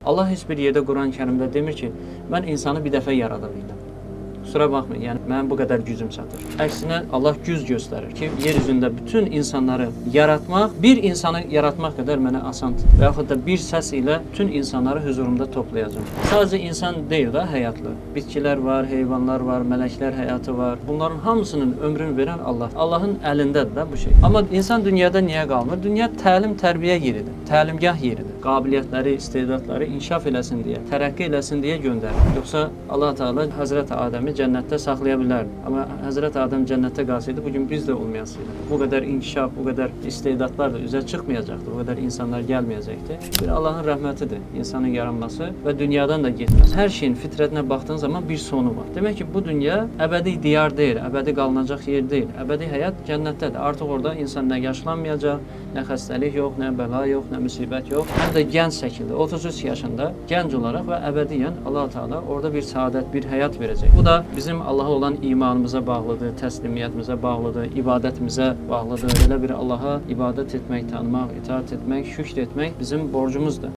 Allah heç bir yerdə Quran-ı Kərimdə demir ki, mən insanı bir dəfə yarada bildim. Kusura baxmayın, yəni mənim bu qədər gücüm çatır. Əksinə Allah güc göstərir ki, yer üzündə bütün insanları yaratmaq, bir insanı yaratmaq qədər mənə asandır. Və yaxud da bir səs ilə bütün insanları huzurumda toplayacağım. Sadəcə insan deyil də həyatlı. Bitkilər var, heyvanlar var, mələklər həyatı var. Bunların hamısının ömrünü verən Allah. Allahın əlindədir də bu şey. Amma insan dünyada niyə qalmır? Dünya təlim, tərbiyə yeridir. Təlimgah yeridir. Qabiliyyətləri, istedadları inkişaf eləsin deyə, tərəqqi eləsin deyə göndərir. Yoxsa Allah Teala Həzrət Adəmi cənnətdə saxlaya bilərdi. Amma Həzrət Adəm cənnətdə qalsaydı, bugün biz də olmayasıydı. Bu qədər inkişaf, bu qədər istedadlar da üzə çıxmayacaqdı, bu qədər insanlar gəlməyəcəkdi. Bir Allahın rəhmətidir insanın yaranması və dünyadan da getməsi. Hər şeyin fitrətinə baxdığın zaman bir sonu var. Demək ki, bu dünya əbədi diyar deyil, əbədi qalınacaq yer deyil. Əbədi həyat cənnətdədir. Artıq orada insan nə yaşlanmayacaq, nə xəstəlik yox, nə bəla yox, nə müsibət yox. Həm də gənc şəkildə, 33 yaşında gənc olaraq və əbədiyyən Allah Teala orada bir saadət, bir həyat verəcək. Bu da bizim Allaha olan imanımıza bağlıdır, təslimiyyətimizə bağlıdır, ibadətimizə bağlıdır. Belə bir Allaha ibadət etmək, tanımaq, itaat etmək, şükr etmək bizim borcumuzdur.